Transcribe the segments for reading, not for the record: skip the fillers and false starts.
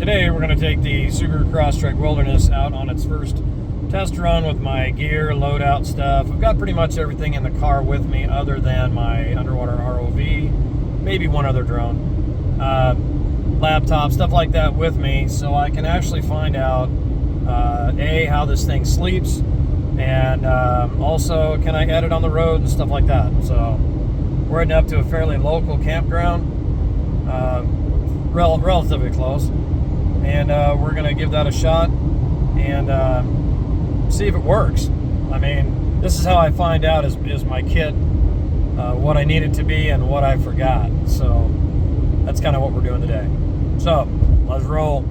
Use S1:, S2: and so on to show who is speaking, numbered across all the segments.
S1: Today we're going to take the Crosstrek Wilderness out on its first test run with my gear, loadout stuff. I've got pretty much everything in the car with me other than my underwater ROV, maybe one other drone, laptop, stuff like that with me, so I can actually find out A, how this thing sleeps, and also can I edit on the road and stuff like that. So we're heading up to a fairly local campground, relatively close, and we're going to give that a shot and see if it works. I mean, this is how I find out is my kit what I need it to be and what I forgot. So that's kind of what we're doing today. So let's roll.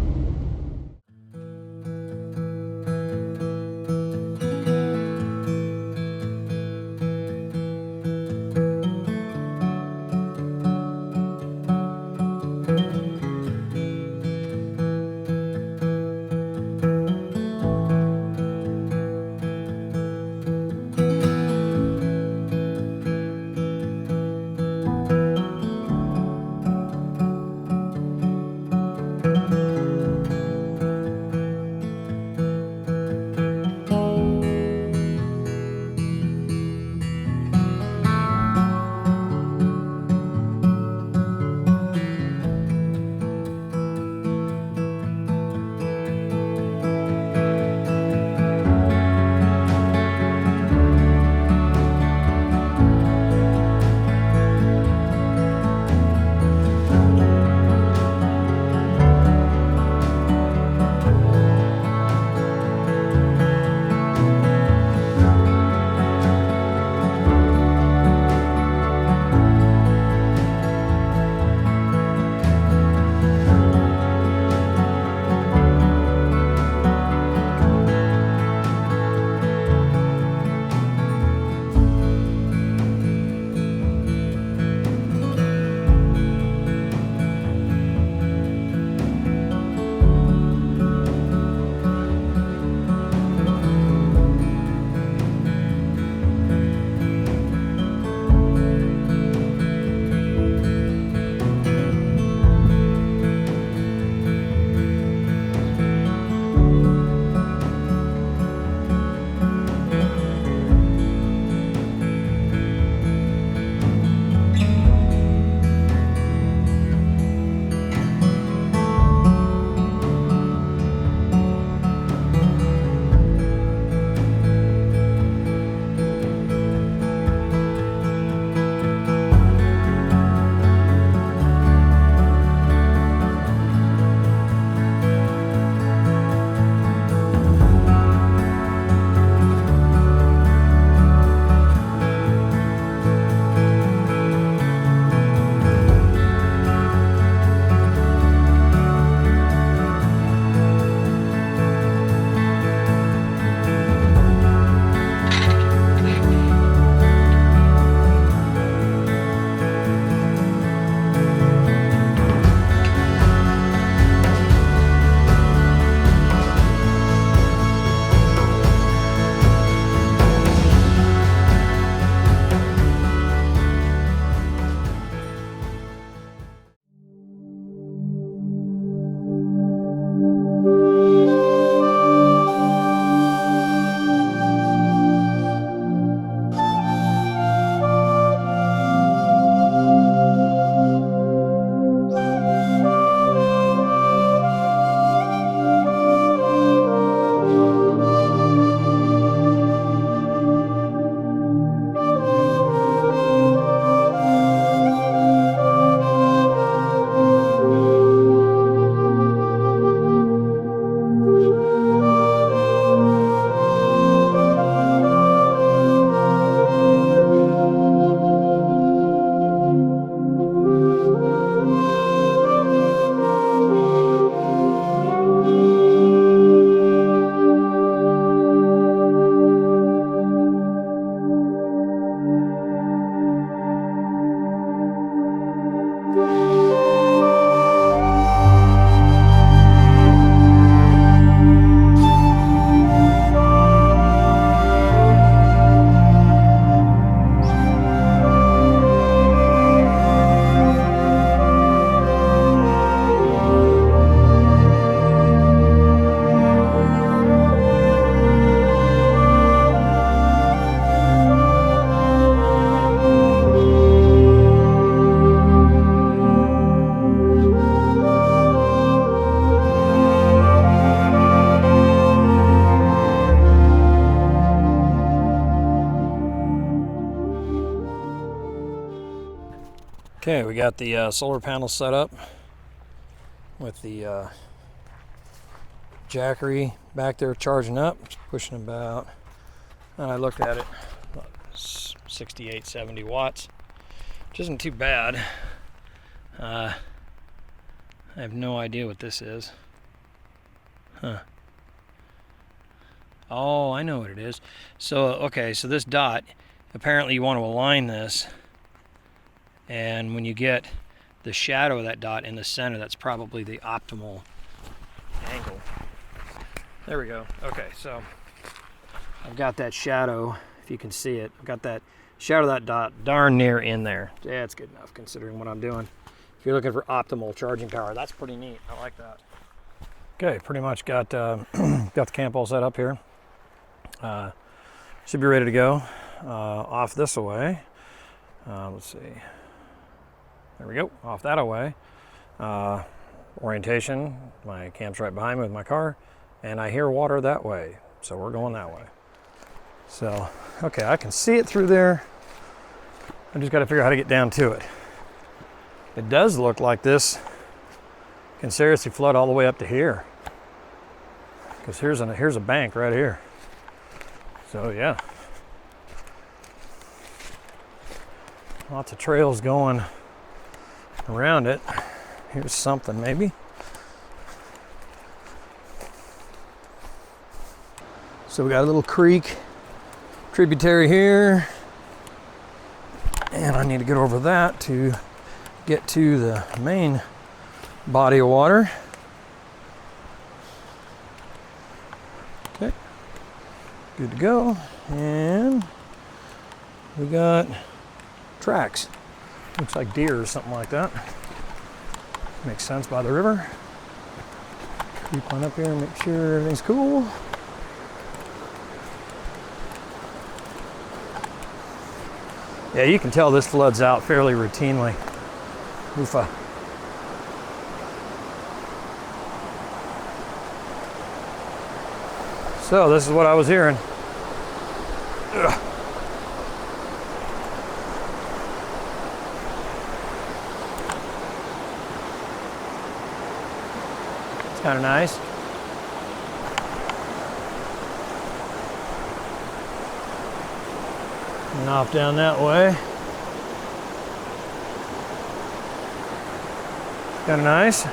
S1: Okay, we got the solar panel set up with the Jackery back there charging up. It's pushing about, I looked at it, about 68, 70 watts, which isn't too bad. I have no idea what this is. Huh. Oh, I know what it is. So, okay, so this dot, apparently you want to align this, and when you get the shadow of that dot in the center, that's probably the optimal angle. There we go. Okay, so I've got that shadow, if you can see it. I've got that shadow of that dot darn near in there. Yeah, it's good enough considering what I'm doing. If you're looking for optimal charging power, that's pretty neat. I like that. Okay, pretty much got got the camp all set up here. Should be ready to go. Off this away. Let's see. There we go. Off that away. Orientation. My camp's right behind me with my car, and I hear water that way, so we're going that way. So, okay, I can see it through there. I just got to figure out how to get down to it. It does look like this can seriously flood all the way up to here, because here's a bank right here. So yeah, lots of trails going around it. Here's something maybe. So we got a little creek tributary here, and I need to get over that to get to the main body of water. Okay, good to go. And we got tracks. Looks like deer or something like that. Makes sense by the river. Creep on up here and make sure everything's cool. Yeah, you can tell this floods out fairly routinely. Oofa. So this is what I was hearing. Ugh. It's kind of nice. And off down that way. Kind of nice.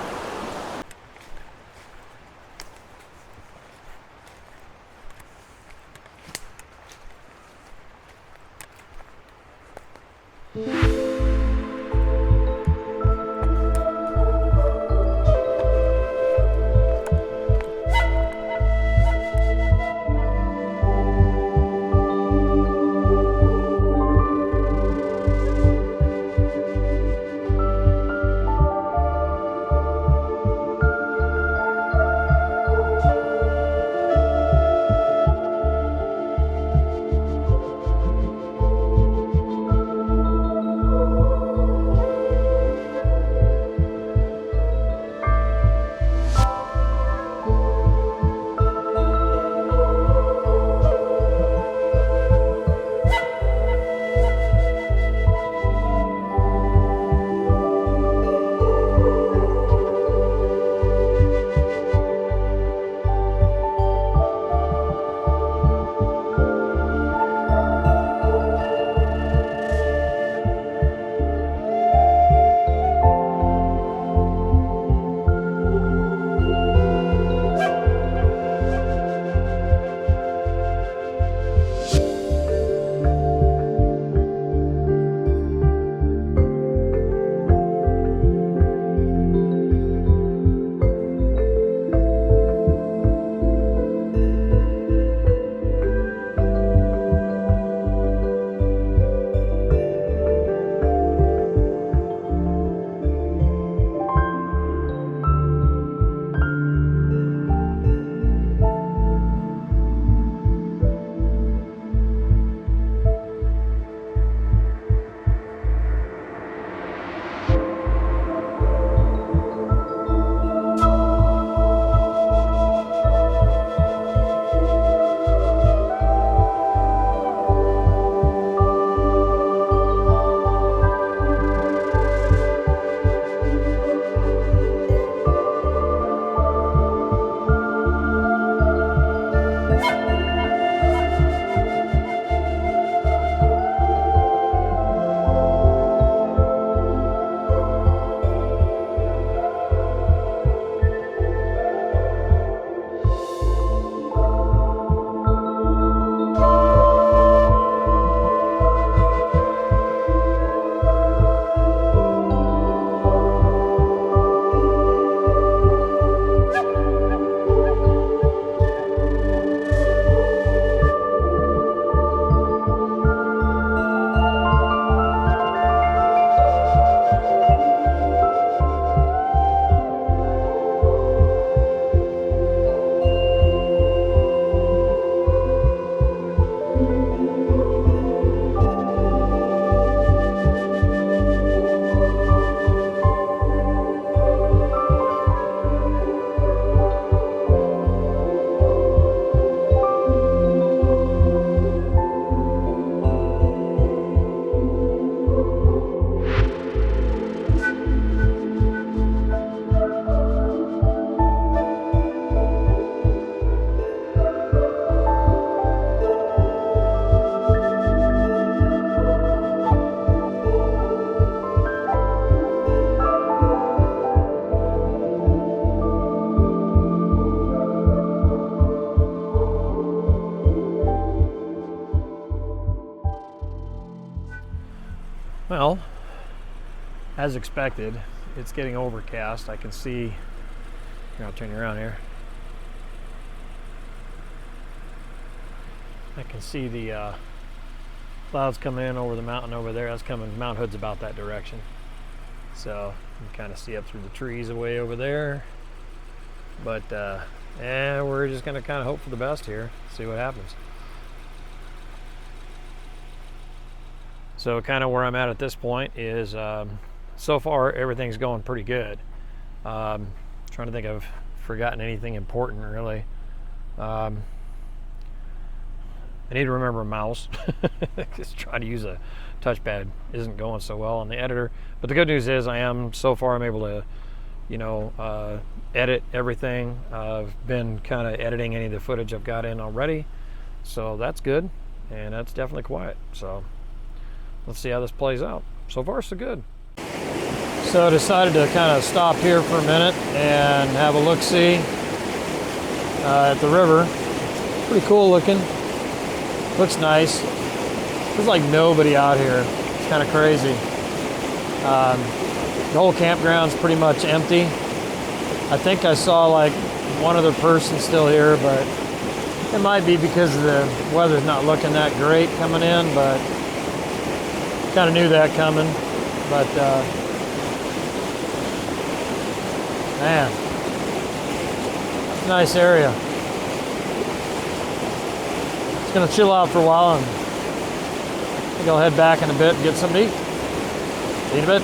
S1: as expected, it's getting overcast. I can see, here, I'll turn you around here. I can see the clouds coming in over the mountain over there. That's coming, Mount Hood's about that direction. So you can kind of see up through the trees away over there. But we're just gonna kind of hope for the best here, see what happens. So kind of where I'm at this point is, so far everything's going pretty good. Trying to think I've forgotten anything important really. I need to remember a mouse. Just trying to use a touchpad isn't going so well on the editor. But the good news is I'm able to, you know, edit everything. I've been kind of editing any of the footage I've got in already. So that's good. And that's definitely quiet. So let's see how this plays out. So far so good. So I decided to kind of stop here for a minute and have a look-see at the river. Pretty cool looking. Looks nice. There's like nobody out here. It's kind of crazy. The whole campground's pretty much empty. I think I saw like one other person still here, but it might be because the weather's not looking that great coming in, but kind of knew that coming. But man, nice area. Just gonna chill out for a while, and I think I'll head back in a bit and get something to eat. Eat a bit.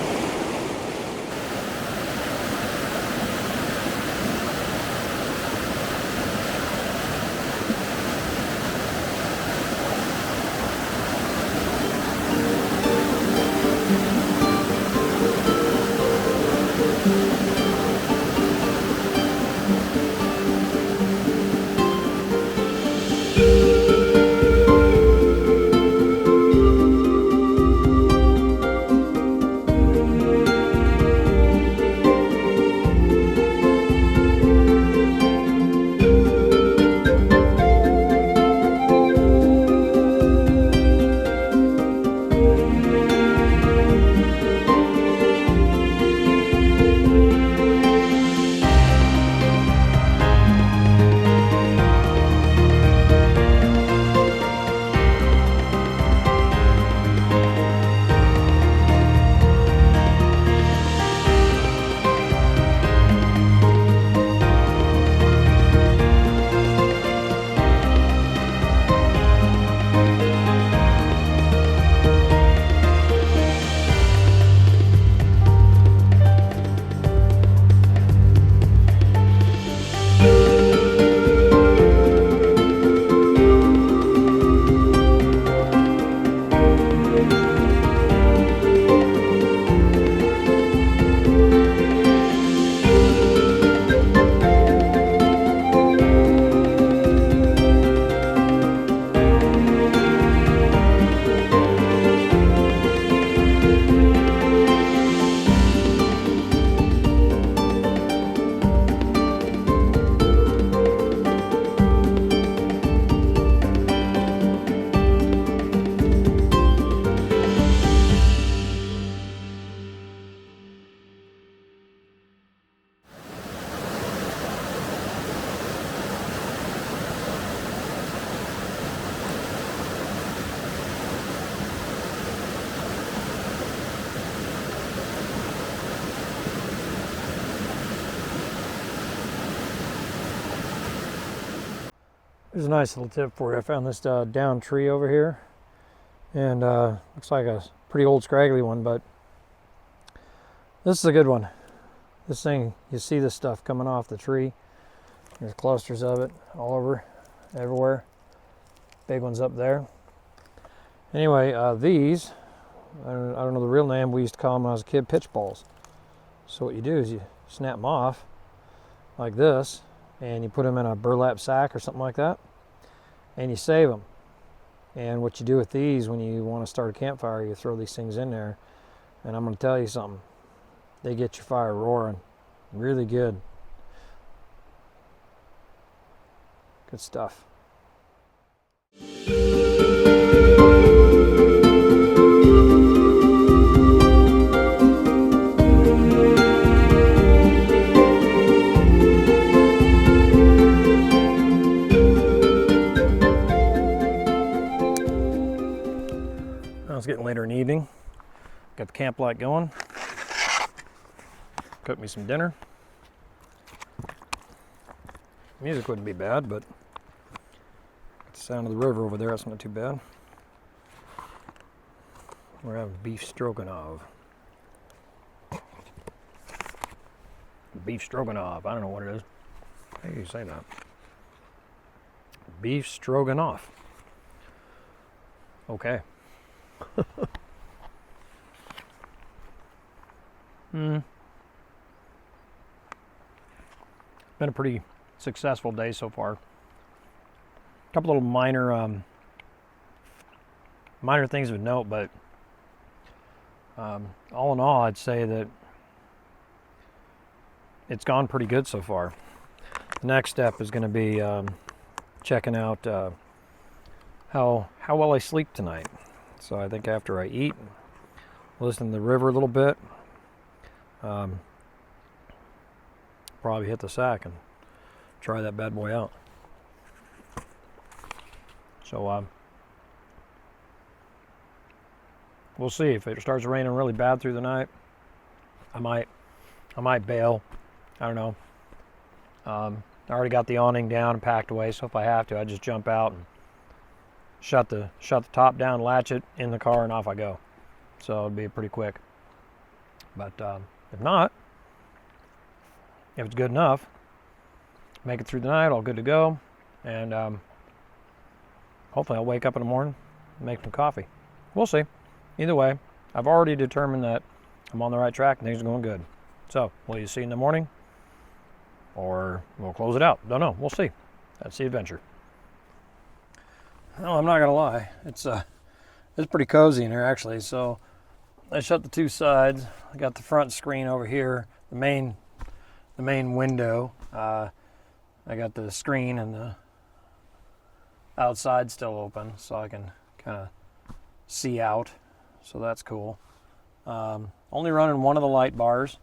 S1: Here's a nice little tip for you. I found this down tree over here, and looks like a pretty old scraggly one, but this is a good one. This thing, you see this stuff coming off the tree. There's clusters of it all over, everywhere. Big ones up there. Anyway, these, I don't know the real name, we used to call them when I was a kid, pitch balls. So what you do is you snap them off like this, and you put them in a burlap sack or something like that, and you save them. And what you do with these when you want to start a campfire, you throw these things in there, and I'm going to tell you something. They get your fire roaring really good. Good stuff. it's getting later in the evening. Got the camp light going. Cooked me some dinner. Music wouldn't be bad, but the sound of the river over there, that's not too bad. We're having beef stroganoff. Beef stroganoff. I don't know what it is. How do you say that? Beef stroganoff. Okay. Been a pretty successful day so far. A couple little minor things of note, but all in all, I'd say that it's gone pretty good so far. The next step is going to be checking out how well I sleep tonight. So I think after I eat, listen to the river a little bit, probably hit the sack and try that bad boy out. So we'll see. If it starts raining really bad through the night, I might bail. I don't know. I already got the awning down and packed away, so if I have to, I just jump out and shut the top down, latch it in the car, and off I go. So it'll be pretty quick. But if not, if it's good enough, make it through the night, all good to go, and hopefully I'll wake up in the morning and make some coffee. We'll see. Either way, I've already determined that I'm on the right track and things are going good. So, will you see in the morning? Or we'll close it out. Don't know. We'll see. That's the adventure. Well, I'm not going to lie. It's pretty cozy in here, actually. So, I shut the two sides. I got the front screen over here, the main window. I got the screen and the outside still open, so I can kind of see out. So that's cool. Only running one of the light bars.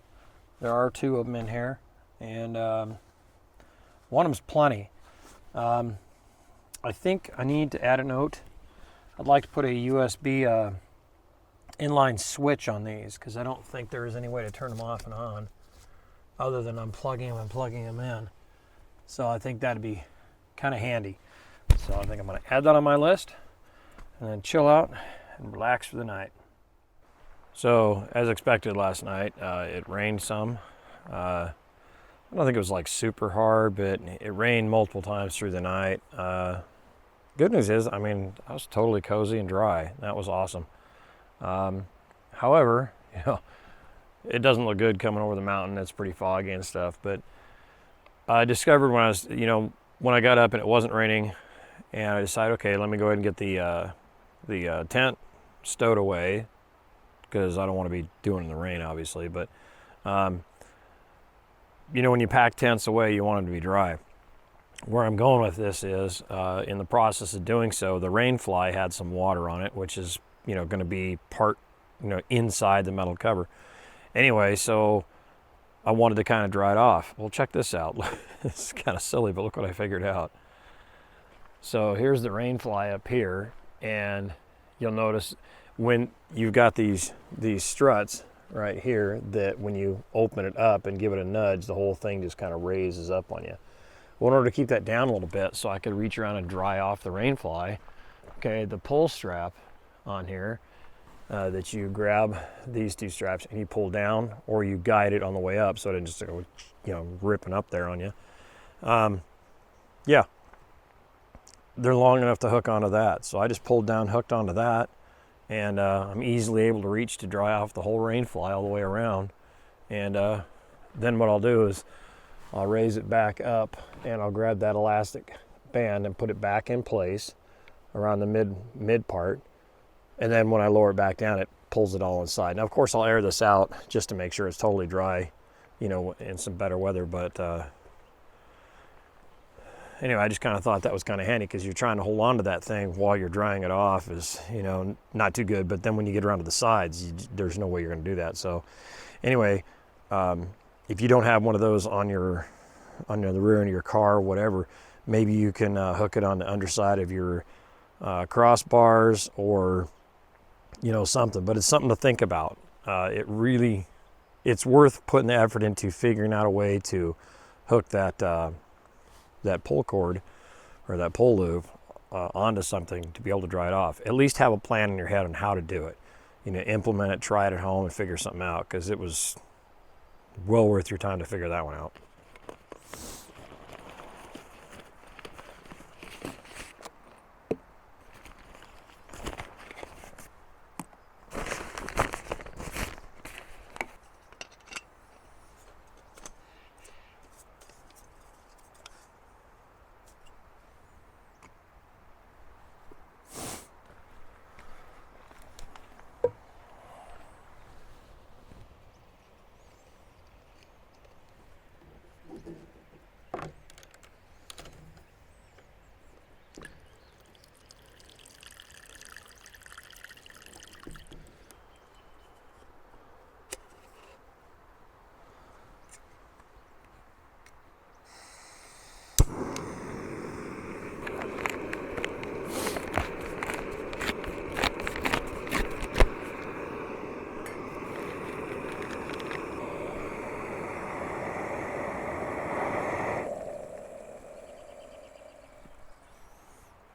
S1: There are two of them in here, and one of them's plenty. I think I need to add a note. I'd like to put a USB inline switch on these, because I don't think there is any way to turn them off and on other than unplugging them and plugging them in. So I think that'd be kind of handy. So I think I'm going to add that on my list and then chill out and relax for the night. So as expected last night, it rained some. I don't think it was like super hard, but it rained multiple times through the night. Good news is, I mean, I was totally cozy and dry. That was awesome. However, it doesn't look good coming over the mountain. It's pretty foggy and stuff. But I discovered when I got up and it wasn't raining, and I decided, okay, let me go ahead and get the tent stowed away, because I don't want to be doing it in the rain, obviously. But when you pack tents away, you want them to be dry. Where I'm going with this is, in the process of doing so, the rain fly had some water on it, which is going to be part inside the metal cover. Anyway, so I wanted to kind of dry it off. Well, check this out. It's kind of silly, but look what I figured out. So here's the rain fly up here, and you'll notice when you've got these struts right here, that when you open it up and give it a nudge, the whole thing just kind of raises up on you. Well, in order to keep that down a little bit so I could reach around and dry off the rain fly, okay, the pull strap on here, that you grab these two straps and you pull down, or you guide it on the way up so it doesn't just go, ripping up there on you. Yeah, they're long enough to hook onto that. So I just pulled down, hooked onto that, and I'm easily able to reach to dry off the whole rain fly all the way around. And then what I'll do is I'll raise it back up, and I'll grab that elastic band and put it back in place around the mid part. And then when I lower it back down, it pulls it all inside. Now, of course, I'll air this out just to make sure it's totally dry, in some better weather. But anyway, I just kind of thought that was kind of handy, because you're trying to hold on to that thing while you're drying it off is, not too good. But then when you get around to the sides, there's no way you're going to do that. So anyway, if you don't have one of those on the rear end of your car or whatever, maybe you can hook it on the underside of your crossbars, or something, but it's something to think about. It's worth putting the effort into figuring out a way to hook that pull cord or that pull loop onto something to be able to dry it off. At least have a plan in your head on how to do it. Implement it, try it at home, and figure something out, because it was well worth your time to figure that one out.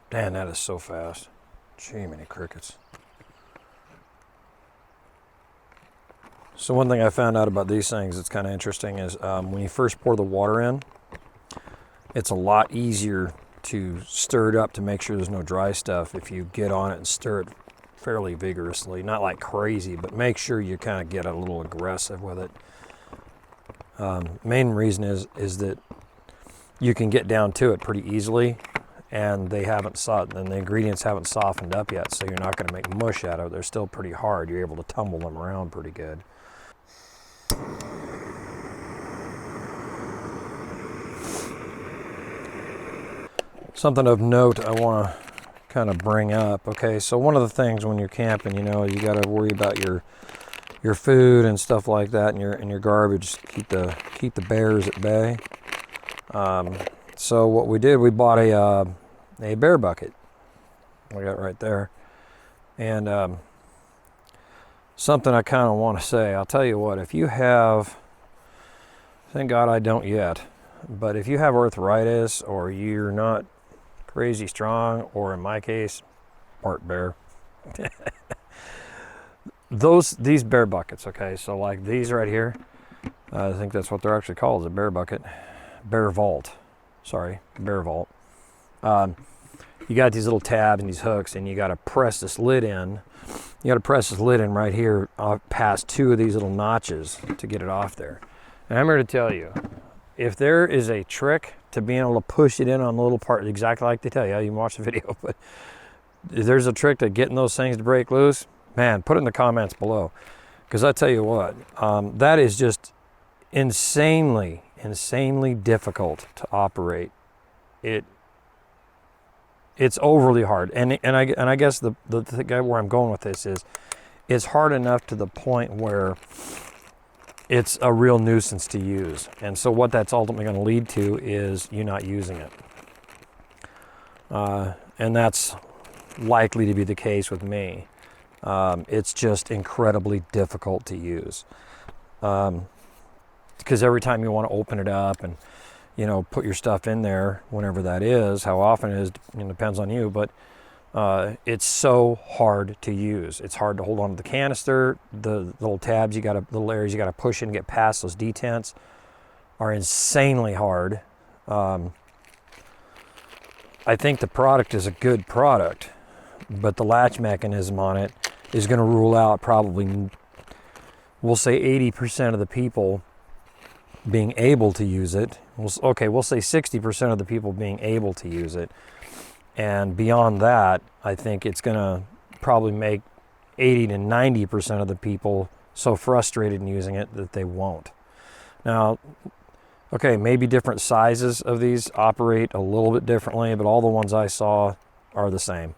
S1: Man, that is so fast. Gee, many crickets. So one thing I found out about these things that's kind of interesting is when you first pour the water in, it's a lot easier to stir it up to make sure there's no dry stuff if you get on it and stir it fairly vigorously. Not like crazy, but make sure you kind of get a little aggressive with it. Main reason is that you can get down to it pretty easily, and the ingredients haven't softened up yet, so you're not going to make mush out of it. They're still pretty hard. You're able to tumble them around pretty good. Something of note I want to kind of bring up. Okay, so one of the things when you're camping, you got to worry about your food and stuff like that, and your garbage. Keep the bears at bay. So what we did, we bought a bear bucket. We got right there. And something I kind of want to say, I'll tell you what, if you have, thank God I don't yet, but if you have arthritis or you're not crazy strong, or in my case, part bear, these bear buckets, okay, so like these right here, I think that's what they're actually called, is a bear bucket. Bear vault. You got these little tabs and these hooks, and you got to press this lid in. You got to press this lid in right here past two of these little notches to get it off there. And I'm here to tell you, if there is a trick to being able to push it in on the little part, exactly like they tell you, you can watch the video, but if there's a trick to getting those things to break loose, man, put it in the comments below. Because I tell you what, that is just insanely difficult to operate. It's overly hard, and I guess the thing where I'm going with this is, it's hard enough to the point where it's a real nuisance to use, and so what that's ultimately going to lead to is you not using it, and that's likely to be the case with me. It's just incredibly difficult to use, because every time you want to open it up and put your stuff in there, whenever that is, how often it is, depends on you, but it's so hard to use. It's hard to hold on to the canister. The little tabs, little areas you got to push in and get past those detents are insanely hard. I think the product is a good product, but the latch mechanism on it is going to rule out probably, we'll say 80% of the people being able to use it. We'll say 60% of the people being able to use it. And beyond that, I think it's going to probably make 80 to 90% of the people so frustrated in using it that they won't. Now, okay, maybe different sizes of these operate a little bit differently, but all the ones I saw are the same.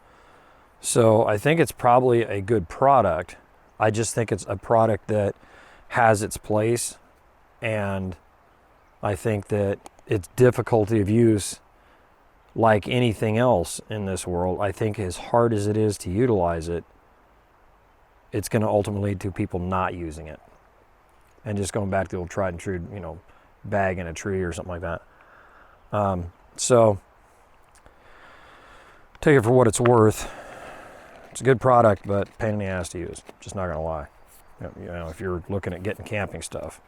S1: So I think it's probably a good product. I just think it's a product that has its place, and I think that its difficulty of use, like anything else in this world, I think as hard as it is to utilize it, it's going to ultimately lead to people not using it and just going back to the old tried and true, you know, bag in a tree or something like that. So take it for what it's worth. It's a good product, but pain in the ass to use. Just not gonna lie. You know, if you're looking at getting camping stuff,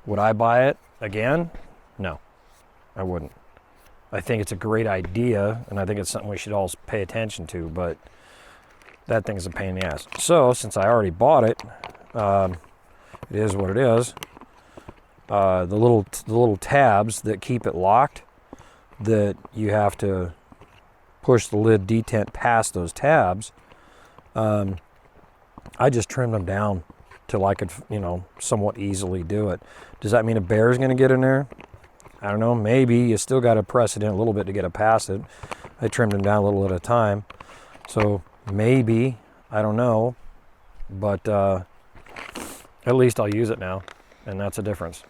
S1: would I buy it again? No, I wouldn't. I think it's a great idea, and I think it's something we should all pay attention to, but that thing is a pain in the ass. So since I already bought it, it is what it is. The little tabs that keep it locked, that you have to push the lid detent past those tabs, I just trimmed them down till I could, you know, somewhat easily do it. Does that mean a bear's going to get in there? I don't know. Maybe. You still got to press it in a little bit to get it past it. I trimmed them down a little at a time. So maybe. I don't know. But at least I'll use it now. And that's a difference.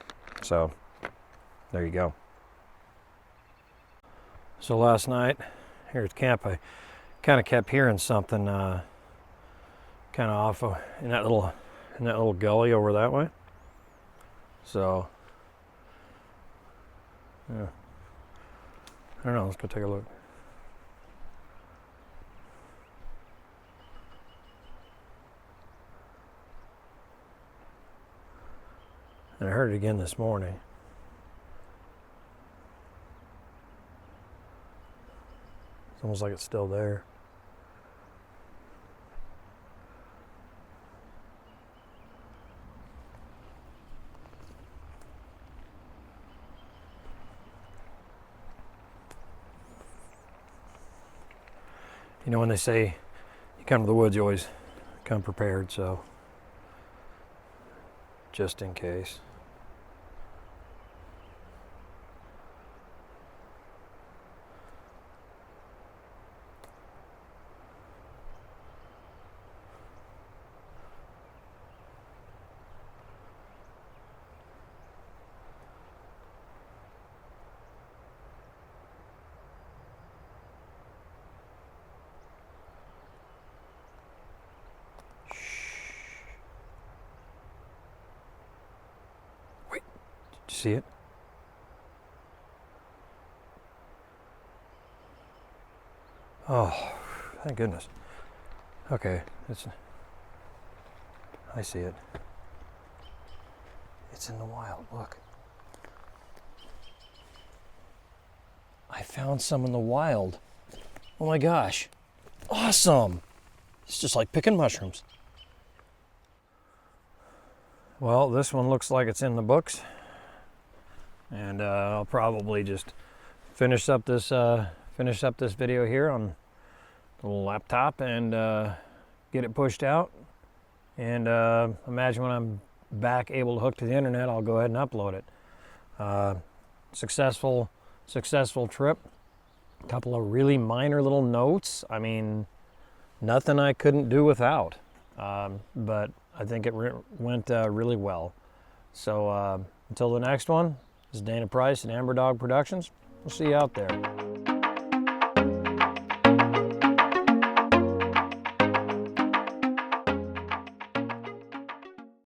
S1: So there you go. So last night here at camp, I kind of kept hearing something kind of off in that little gully over that way. So yeah, I don't know. Let's go take a look. And I heard it again this morning. It's almost like it's still there. You know, when they say you come to the woods, you always come prepared, so just in case. Did you see it? Oh, thank goodness. Okay, I see it. It's in the wild, look. I found some in the wild. Oh my gosh. Awesome. It's just like picking mushrooms. Well, this one looks like it's in the books. And I'll probably just finish up this video here on the little laptop and get it pushed out. And imagine when I'm back able to hook to the internet, I'll go ahead and upload it. Successful trip. A couple of really minor little notes. I mean, nothing I couldn't do without. But I think it went really well. So until the next one. This is Dana Price at Amber Dog Productions. We'll see you out there.